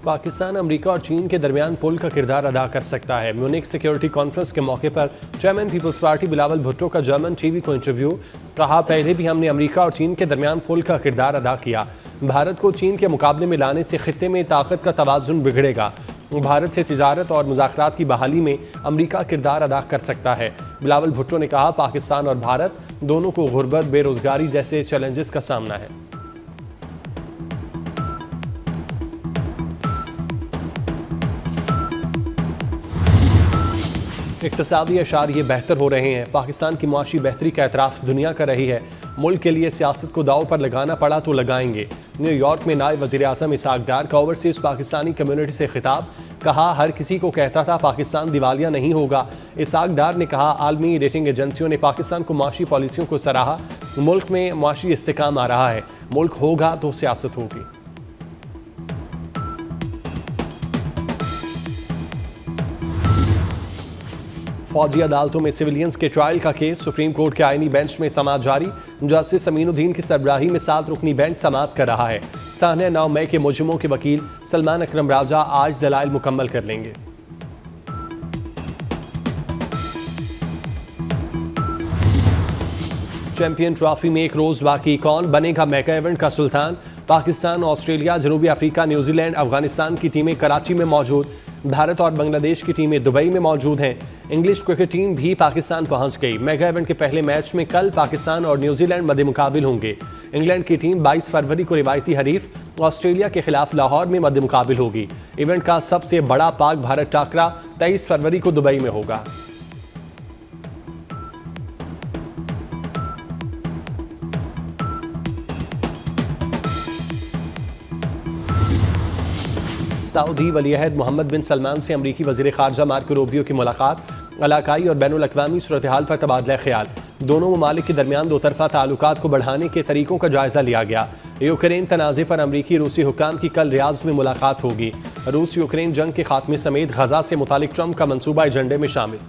Pakistan, America और चीन के दरमियान पुल का किरदार अदा कर सकता है। म्यूनिख सिक्योरिटी कॉन्फ्रेंस के मौके पर chairman Peoples Party Bilawal Bhutto का जर्मन टीवी को इंटरव्यू। कहा, पहले भी हमने अमेरिका और चीन के दरमियान पुल का किरदार अदा किया। भारत को चीन के मुकाबले में लाने से खित्ते में ताकत का तवाज़ुन बिगड़ेगा। भारत से तिजारत और मुज़ाकरात की बहाली में अमेरिका किरदार अदा कर सकता है। बिलावल भुट्टो ने कहा, पाकिस्तान और भारत दोनों को गुर्बत, बेरोजगारी जैसे चैलेंजेस का सामना है। इक़्तिसादी अशारिये बेहतर हो रहे हैं। पाकिस्तान की मुआशी बेहतरी का एतराफ़ दुनिया कर रही है। मुल्क के लिए सियासत को दाव पर लगाना पड़ा तो लगाएंगे। न्यूयॉर्क में नायब वज़ीर-ए-आज़म इसहाक डार का ओवरसीज़ पाकिस्तानी कम्युनिटी से खिताब। कहा, हर किसी को कहता था पाकिस्तान दिवालिया नहीं होगा। इसहाक डार ने कहा, आलमी रेटिंग एजेंसियों ने पाकिस्तान को मुआशी पॉलिसियों को सराहा। मुल्क में मुआशी इस्तेकाम आ रहा है। मुल्क होगा तो सियासत होगी। फौजी अदालतों में सिविलियंस के ट्रायल का केस। सुप्रीम कोर्ट के आईनी बेंच में समाअत जारी। जस्टिस अमीनुद्दीन की सरबराही में 7 रुकनी बेंच समाअत कर रहा है। साहने 9 मई के मुजरिमों के वकील सलमान अकरम राजा आज दलाइल मुकम्मल कर लेंगे। चैंपियन ट्रॉफी में एक रोज बाकी, कौन बनेगा मेगा इवेंट का सुल्तान? पाकिस्तान, ऑस्ट्रेलिया, जनूबी अफ्रीका, न्यूजीलैंड, अफगानिस्तान की टीमें कराची में मौजूद। भारत और बांग्लादेश की टीमें दुबई में मौजूद हैं। इंग्लिश क्रिकेट टीम भी पाकिस्तान पहुंच गई। मेगा इवेंट के पहले मैच में कल पाकिस्तान और न्यूजीलैंड मद्दे मुकाबिल होंगे। इंग्लैंड की टीम 22 फरवरी को रिवायती हरीफ ऑस्ट्रेलिया के खिलाफ लाहौर में मद्दे मुकाबिल होगी। इवेंट का सबसे बड़ा पाक भारत टाकरा 23 फरवरी को दुबई में होगा। सऊदी वलीअहद मोहम्मद बिन सलमान से अमरीकी वज़ीर ख़ारजा मार्को रूबियो की मुलाकात। इलाकाई और बैनुल अक़वामी सूरत हाल पर तबादला ख्याल। दोनों ममालिक के दरमियान दो तरफ़ा ताल्लुकात को बढ़ाने के तरीकों का जायज़ा लिया गया। यूक्रेन तनाज़े पर अमरीकी रूसी हुक्काम की कल रियाज़ में मुलाकात होगी। रूस यूक्रेन जंग के खात्मे समेत गज़ा से मुतालिक ट्रंप का मनसूबा एजेंडे में शामिल।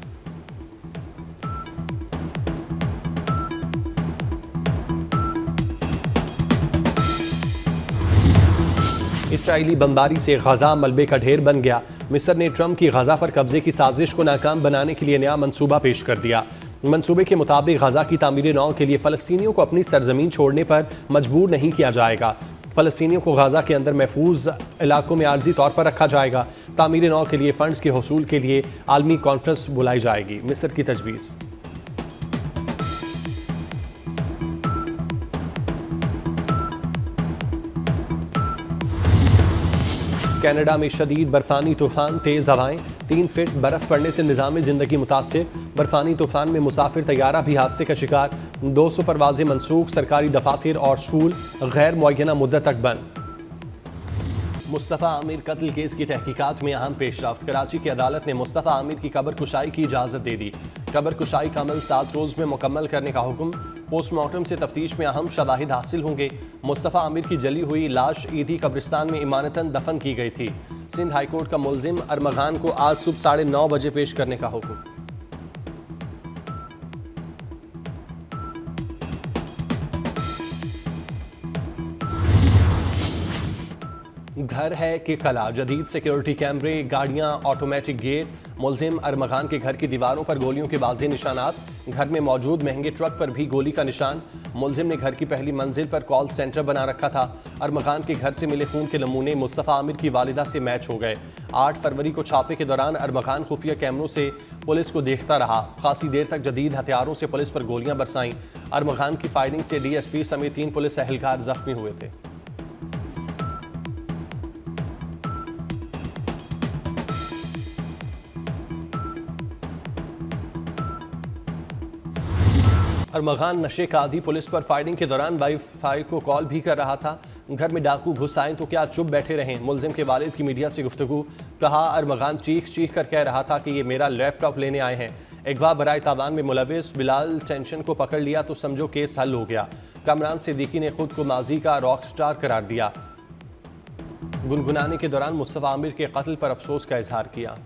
इसराइली बमबारी से गजा मलबे का ढेर बन गया। मिस्र ने ट्रंप की गजा पर कब्जे की साजिश को नाकाम बनाने के लिए नया मंसूबा पेश कर दिया। मंसूबे के मुताबिक गजा की तामीर नौ के लिए फ़लस्तीनियों को अपनी सरजमीन छोड़ने पर मजबूर नहीं किया जाएगा। फ़लस्तीनियों को गजा के अंदर महफूज इलाकों में आर्जी तौर पर रखा जाएगा। तामीर नौ के लिए फ़ंड्स के हसूल के लिए आलमी कॉन्फ्रेंस बुलाई जाएगी। मिस्र की तजवीज़। कनाडा में शदीद बर्फानी तूफान, तेज़ हवाएं, 3 फीट बर्फ़ पड़ने से निज़ाम ज़िंदगी मुतासिर। बर्फानी तूफान में मुसाफिर तैयारा भी हादसे का शिकार। 200 परवाज़ें मनसूख। सरकारी दफातर और स्कूल गैर मुअय्यना मुद्दत तक बंद। मुस्तफ़ा आमिर कत्ल केस की तहकीकात में अहम पेशरफ्त। कराची की अदालत ने मुस्तफ़ा आमिर की कब्र कुशाई की इजाज़त दे दी। कब्र कुशाई का अमल 7 रोज़ में मुकम्मल करने का हुक्म। पोस्टमार्टम से तफ्तीश में अहम शवाहिद हासिल होंगे। मुस्तफ़ा आमिर की जली हुई लाश ईदी कब्रिस्तान में इमानतन दफन की गई थी। सिंध हाईकोर्ट का मुल्जिम अरमगान को आज सुबह 9:30 बजे पेश करने का हुक्म। घर है कि कला, जदीद सिक्योरिटी कैमरे, गाड़ियां, ऑटोमेटिक गेट। मुल्जिम अरमगान के घर की दीवारों पर गोलियों के वाज़े निशानात। घर में मौजूद महंगे ट्रक पर भी गोली का निशान। मुल्जिम ने घर की पहली मंजिल पर कॉल सेंटर बना रखा था। अरमगान के घर से मिले खून के नमूने मुस्तफ़ा आमिर की वालिदा से मैच हो गए। 8 फरवरी को छापे के दौरान अरमगान खुफिया कैमरों से पुलिस को देखता रहा। खासी देर तक जदीद हथियारों से पुलिस पर गोलियां बरसाईं। अरमगान की फायरिंग से DSP समेत 3 पुलिस एहलकार जख्मी हुए थे। अरमगान नशे का आदी पुलिस पर फायरिंग के दौरान वाईफाई को कॉल भी कर रहा था। घर में डाकू घुस आए तो क्या चुप बैठे रहें? मुल्जिम के वालिद की मीडिया से गुफ्तगू। कहा, अरमगान चीख कर कह रहा था कि ये मेरा लैपटॉप लेने आए हैं। अगवा बराए तावान में मुलविस बिलाल टेंशन को पकड़ लिया तो समझो केस हल हो गया। कामरान सिद्दीकी ने खुद को माजी का रॉक स्टार करार दिया। गुनगुनाने के दौरान मुस्तफ़ा आमिर के कत्ल पर अफसोस का इजहार किया।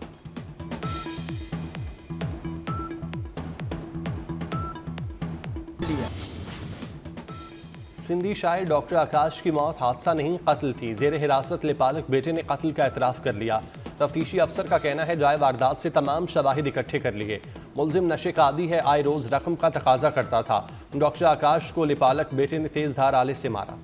सिंधी शायर डॉक्टर आकाश की मौत हादसा नहीं कत्ल थी। जेर हिरासत लेपालक बेटे ने कत्ल का एतराफ़ कर लिया। तफ्तीशी अफसर का कहना है जाए वारदात से तमाम शवाहिद इकट्ठे कर लिए। मुलजिम नशे का आदी है, आए रोज़ रकम का तकाजा करता था। डॉक्टर आकाश को लेपालक बेटे ने तेज़ धार आले से मारा।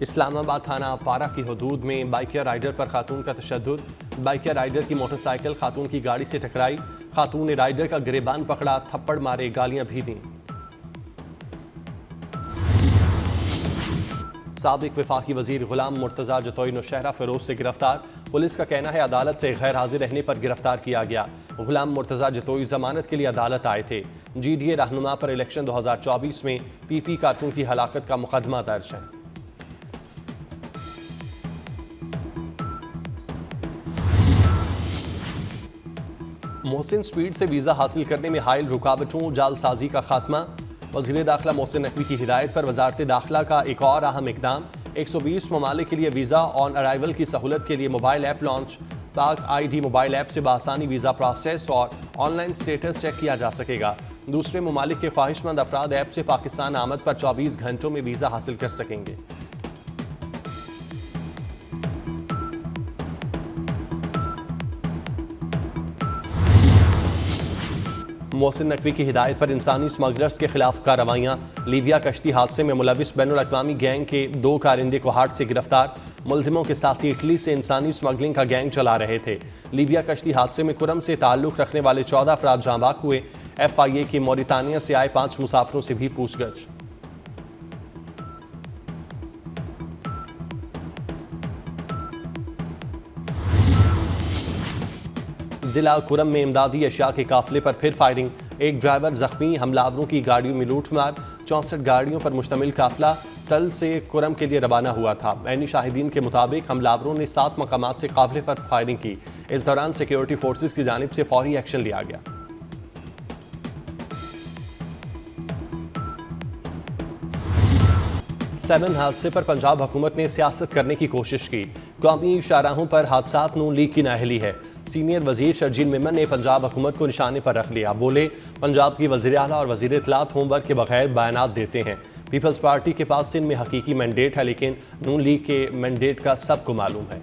इस्लामाबाद थाना पारा की हदूद में बाइकिया राइडर पर खातून का तशद्दुद। बाइकिया राइडर की मोटरसाइकिल खातून की गाड़ी से टकराई। खातून ने राइडर का गिरेबान पकड़ा, थप्पड़ मारे, गालियां भी दी। साबिक वफाकी वजीर गुलाम मुर्तजा जतोई नौशहरा फिरोज से गिरफ्तार। पुलिस का कहना है अदालत से गैर हाजिर रहने पर गिरफ्तार किया गया। गुलाम मुर्तजा जतोई जमानत के लिए अदालत आए थे। GDA रहनुमा पर इलेक्शन 2024 में PP कारकुन की हलाकत का मुकदमा दर्ज है। मोहसिन स्पीड से वीज़ा हासिल करने में हायल रुकावटों, जालसाजी का खात्मा। वज़ीर दाखिला मोहसिन नकवी की हिदायत पर वजारत दाखिला का एक और अहम इकदाम। 120 ममालिक के लिए वीज़ा ऑन अराइवल की सहूलत के लिए मोबाइल ऐप लॉन्च। पाक ID मोबाइल ऐप से बआसानी वीज़ा प्रोसेस और ऑनलाइन स्टेटस चेक किया जा सकेगा। दूसरे ममालिक के ख्वाहिशमंद अफराद ऐप से पाकिस्तान आमद पर 24 घंटों में वीज़ा हासिल कर सकेंगे। मोहसिन नकवी की हिदायत पर इंसानी स्मगलर्स के खिलाफ कार्रवाइयाँ। लीबिया कश्ती हादसे में मुलविस बैनुल-अक़वामी गैंग के 2 कारिंदे कोहाट से गिरफ्तार। मुलजिमों के साथ इटली से इंसानी स्मगलिंग का गैंग चला रहे थे। लीबिया कश्ती हादसे में कुरम से ताल्लुक़ रखने वाले 14 अफराद जाँ बाक हुए। FIA की मौरितानिया से आए 5 मुसाफिरों से भी पूछगछ। जिला कुरम में इमदादी अशिया के काफिले पर फिर फायरिंग। एक ड्राइवर जख्मी, हमलावरों की गाड़ियों में लूटमार। 64 गाड़ियों पर मुश्तमिल काफिला तल से कुरम के लिए रवाना हुआ था। ऐनी शाहिदीन के मुताबिक हमलावरों ने 7 मकामात से काफिले पर फायरिंग की। इस दौरान सिक्योरिटी फोर्सेस की जानिब से फौरी एक्शन लिया गया। सेवन हादसे पर पंजाब हुकूमत ने सियासत करने की कोशिश की। कौमी शाहराहों पर हादसात नून लीग की नाअहली है। सीनियर वजीर शर्जील मेमन ने पंजाब हुकूमत को निशाने पर रख लिया। बोले पंजाब की वज़ीर आला और वज़ीर इत्तलात होमवर्क के बगैर बयानात देते हैं। पीपल्स पार्टी के पास सिंध में हकीकी मैंडेट है, लेकिन नून लीग के मैंडेट का सबको मालूम है।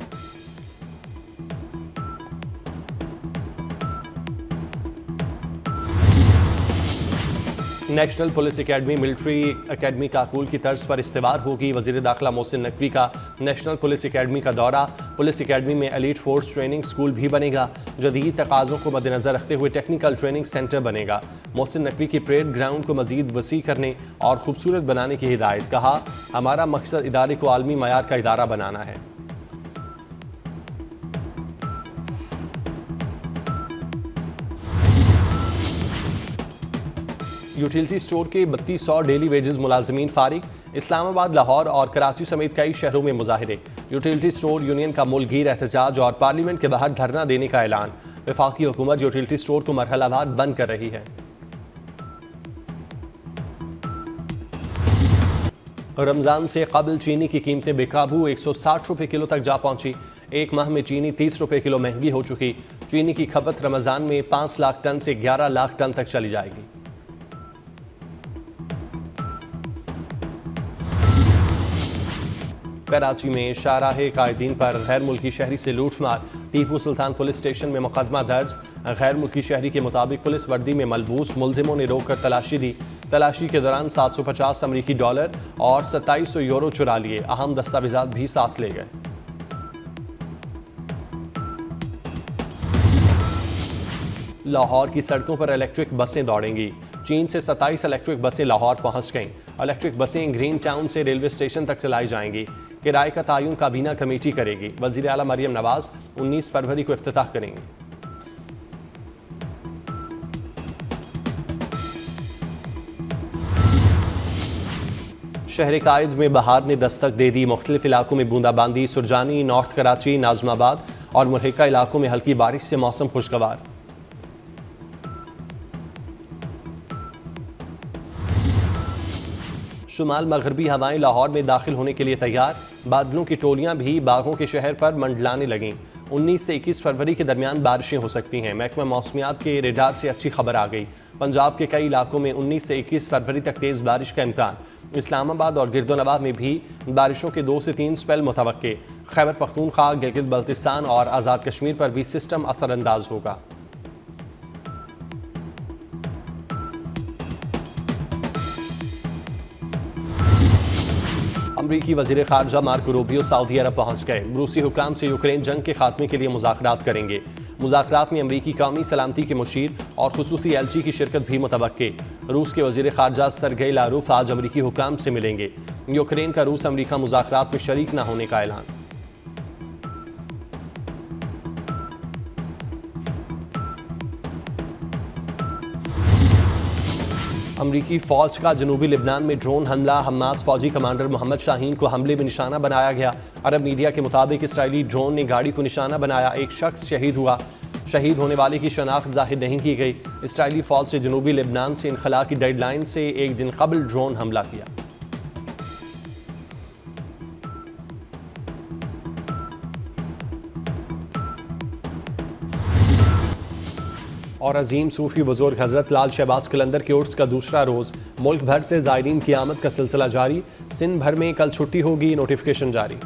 National police academy military academy Kakul की तर्ज पर इस्तेवार होगी। वज़ीर दाखिला मोहसिन नकवी का नेशनल पुलिस एकेडमी का दौरा। पुलिस एकेडमी में एलीट फोर्स ट्रेनिंग स्कूल भी बनेगा। जदीद तकाज़ों को मद्देनज़र रखते हुए टेक्निकल ट्रेनिंग सेंटर बनेगा। मोहसिन नकवी की परेड ग्राउंड को मज़ीद वसी करने और खूबसूरत बनाने की हिदायत। कहा हमारा मकसद इदारे को आलमी मयार का इदारा बनाना है। यूटिलिटी स्टोर के 3200 डेली वेजेस मुलाजमीन फारिग। इस्लामाबाद, लाहौर और कराची समेत कई शहरों में मुजाहिरे। यूटिलिटी स्टोर यूनियन का मुल्कगीर एहतजाज और पार्लियामेंट के बाहर धरना देने का ऐलान। वफाकी हुकूमत यूटिलिटी स्टोर को मरहलावार बंद कर रही है। रमजान से कबल चीनी की कीमतें बेकाबू 160 रुपये किलो तक जा पहुंची। एक माह में चीनी 30 रुपये किलो महंगी हो चुकी। चीनी की खपत रमजान में 5 लाख टन से 11 लाख टन तक चली जाएगी। कराची में शाहराहे कायदीन पर गैर मुल्की शहरी से लूटमार। टीपू सुल्तान पुलिस स्टेशन में मुकदमा दर्ज। गैर मुल्की शहरी के मुताबिक पुलिस वर्दी में मलबूस मुलजिमों ने रोककर तलाशी दी। तलाशी के दौरान 750 अमरीकी डॉलर और 2700 यूरो चुरा लिए। अहम दस्तावेजात भी साथ ले गए। लाहौर की सड़कों पर इलेक्ट्रिक बसें दौड़ेंगी। चीन से 27 इलेक्ट्रिक बसें लाहौर पहुंच गईं। इलेक्ट्रिक बसें ग्रीन टाउन से रेलवे स्टेशन तक चलाई जाएंगी। किराए का तयन काबीना कमेटी करेगी। वज़ीर आला मरियम नवाज 19 फरवरी को इफ्तिताह करेंगे। शहर कायद में बहार ने दस्तक दे दी। मुख्तलिफ इलाकों में बूंदाबांदी। सुरजानी, नॉर्थ कराची, नाजमाबाद और मुल्हिका इलाकों में हल्की बारिश से मौसम खुशगवार। शुमाल मगरबी हवाएं लाहौर में दाखिल होने के लिए तैयार। बादलों की टोलियां भी बागों के शहर पर मंडलाने लगीं। 19 से 21 फरवरी के दरमियान बारिशें हो सकती हैं। महकमा मौसमियात के रेडार से अच्छी खबर आ गई। पंजाब के कई इलाकों में 19 से 21 फरवरी तक तेज़ बारिश का इम्कान। इस्लामाबाद और गिरदोनवाब में भी बारिशों के 2 से 3 स्पेल मुतवक्के। खैबर पख्तूनख्वा, गिलगित बल्तिस्तान और आज़ाद कश्मीर पर भी सिस्टम असरअंदाज होगा। अमरीकी वज़ीर ख़ारजा मार्को रूबियो सऊदी अरब पहुँच गए। रूसी हुकाम से यूक्रेन जंग के खात्मे के लिए मुज़ाकरात करेंगे। मुज़ाकरात में अमरीकी कौमी सलामती के मुशीर और खुसूसी एलची की शिरकत भी मुतवक्के। रूस के वज़ीर ख़ारजा सरगेई लारोफ आज अमरीकी हुकाम से मिलेंगे। यूक्रेन का रूस अमरीका मुज़ाकरात में शरीक न होने का ऐलान। अमरीकी फ़ौज का जनूबी लिबनान में ड्रोन हमला। हमास फौजी कमांडर मोहम्मद शाहीन को हमले में निशाना बनाया गया। अरब मीडिया के मुताबिक इसराइली ड्रोन ने गाड़ी को निशाना बनाया। एक शख्स शहीद हुआ। शहीद होने वाले की शनाख्त जाहिर नहीं की गई। इसराइली फ़ौज से जनूबी लिबनान से इनखला की डेडलाइन से एक दिन कबल ड्रोन हमला किया। और अजीम सूफी बुजुर्ग हज़रत लाल शहबाज कलंदर के उर्स का दूसरा रोज़। मुल्क भर से ज़ायरीन की आमद का सिलसिला जारी। सिंध भर में कल छुट्टी होगी, नोटिफिकेशन जारी।